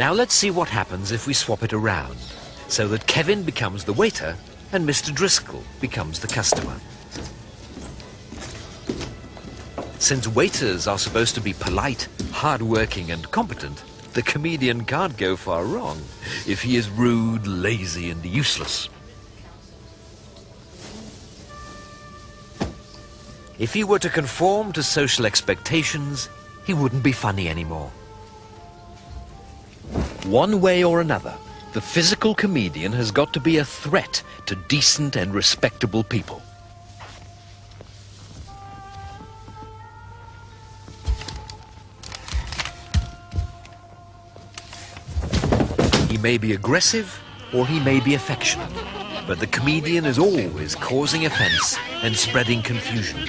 Now let's see what happens if we swap it around, so that Kevin becomes the waiter and Mr. Driscoll becomes the customer. Since waiters are supposed to be polite, hard-working and competent, the comedian can't go far wrong if he is rude, lazy and useless. If he were to conform to social expectations, he wouldn't be funny anymore. One way or another, the physical comedian has got to be a threat to decent and respectable people. He may be aggressive or he may be affectionate, but the comedian is always causing offense and spreading confusion.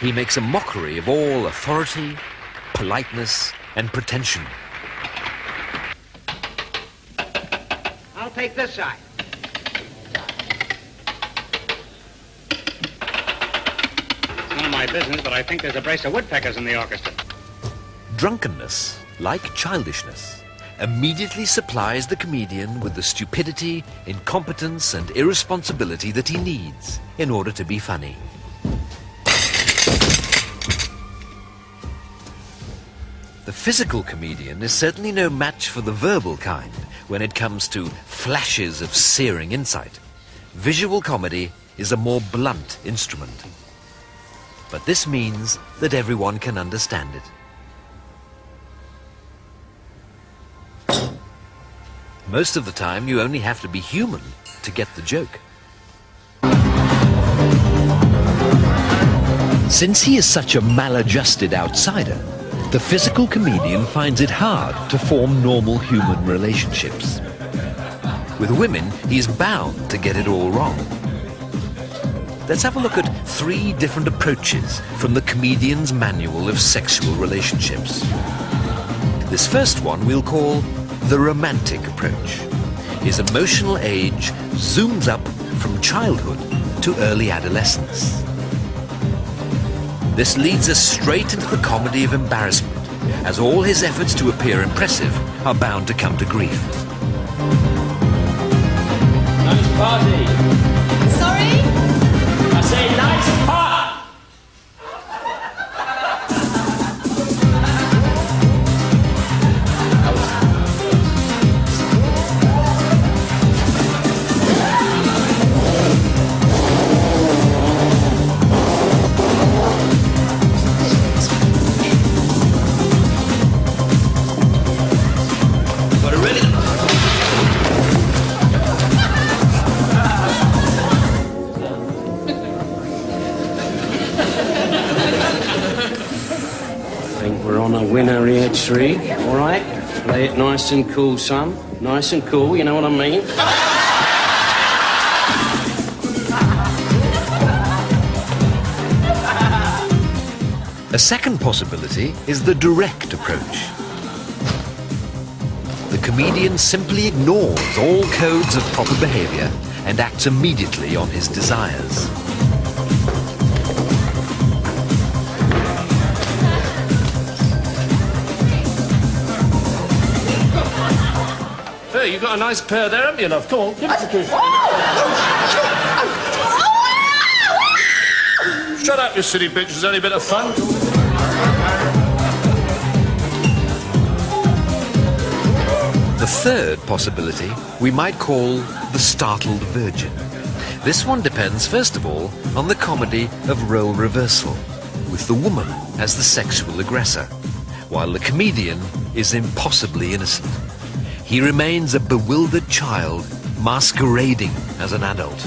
He makes a mockery of all authority, politeness and pretension. I'll take this side. It's none of my business, but I think there's a brace of woodpeckers in the orchestra. Drunkenness, like childishness, immediately supplies the comedian with the stupidity, incompetence and irresponsibility that he needs in order to be funny. The physical comedian is certainly no match for the verbal kind when it comes to flashes of searing insight. Visual comedy is a more blunt instrument. But this means that everyone can understand it. Most of the time, you only have to be human to get the joke. Since he is such a maladjusted outsider, the physical comedian finds it hard to form normal human relationships. With women, he is bound to get it all wrong. Let's have a look at 3 different approaches from the comedian's manual of sexual relationships. This first one we'll call the romantic approach. His emotional age zooms up from childhood to early adolescence. This leads us straight into the comedy of embarrassment, as all his efforts to appear impressive are bound to come to grief. Nice party. Sorry? I say nice party. Winner here, Trig. All right? Play it nice and cool, son. Nice and cool, you know what I mean? A second possibility is the direct approach. The comedian simply ignores all codes of proper behavior and acts immediately on his desires. Hey, you got a nice pair there, haven't you, love? Come on, give it to Chris. Shut up, you silly bitch. It's only a bit of fun. The third possibility we might call the startled virgin. This one depends, first of all, on the comedy of role reversal, with the woman as the sexual aggressor, while the comedian is impossibly innocent. He remains a bewildered child masquerading as an adult.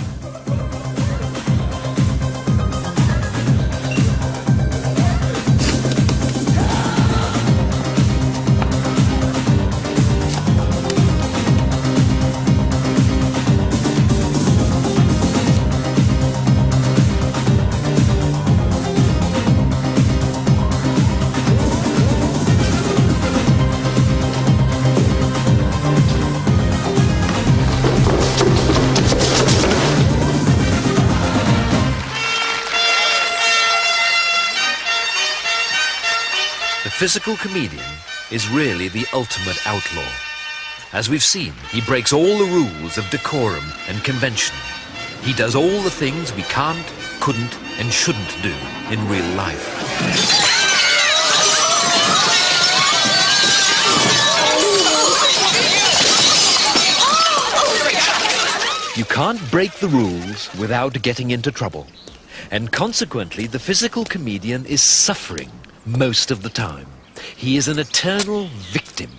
The physical comedian is really the ultimate outlaw. As we've seen, he breaks all the rules of decorum and convention. He does all the things we can't, couldn't, and shouldn't do in real life. You can't break the rules without getting into trouble. And consequently, the physical comedian is suffering most of the time. He is an eternal victim,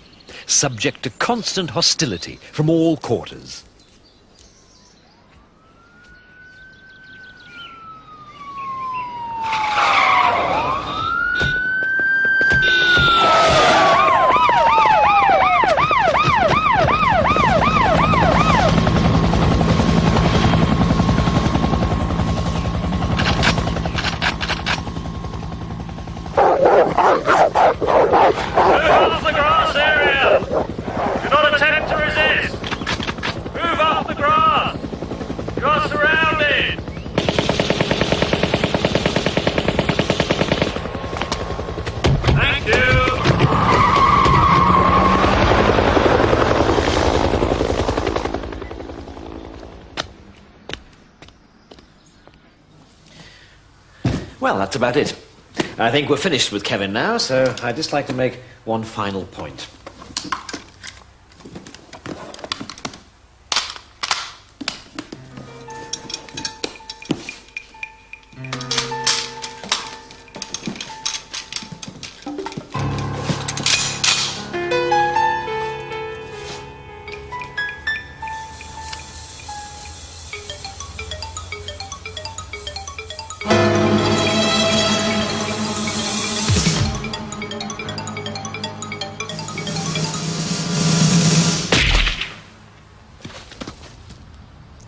subject to constant hostility from all quarters. Well, that's about it. I think we're finished with Kevin now, so I'd just like to make one final point.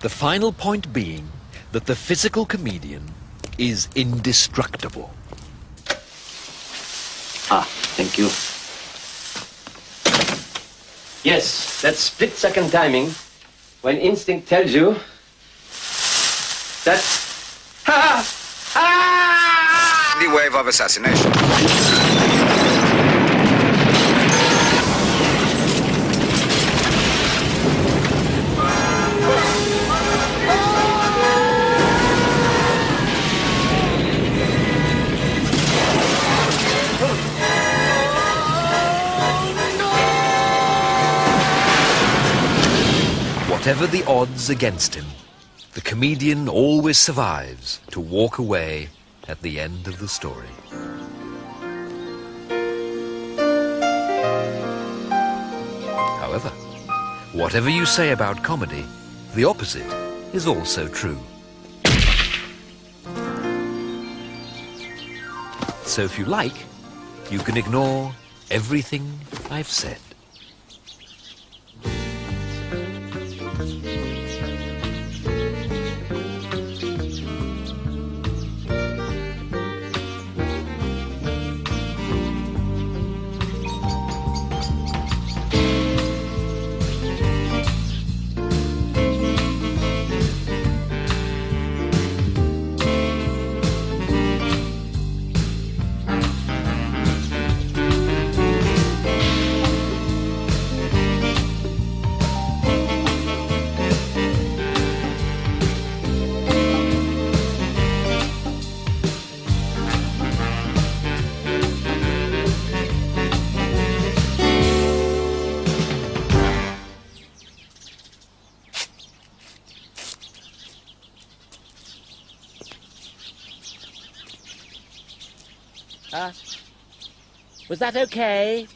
The final point being that the physical comedian is indestructible. Thank you. Yes, that split-second timing when instinct tells you that... The wave of assassination. Whatever the odds against him, the comedian always survives to walk away at the end of the story. However, whatever you say about comedy, the opposite is also true. So if you like, you can ignore everything I've said. Was that okay?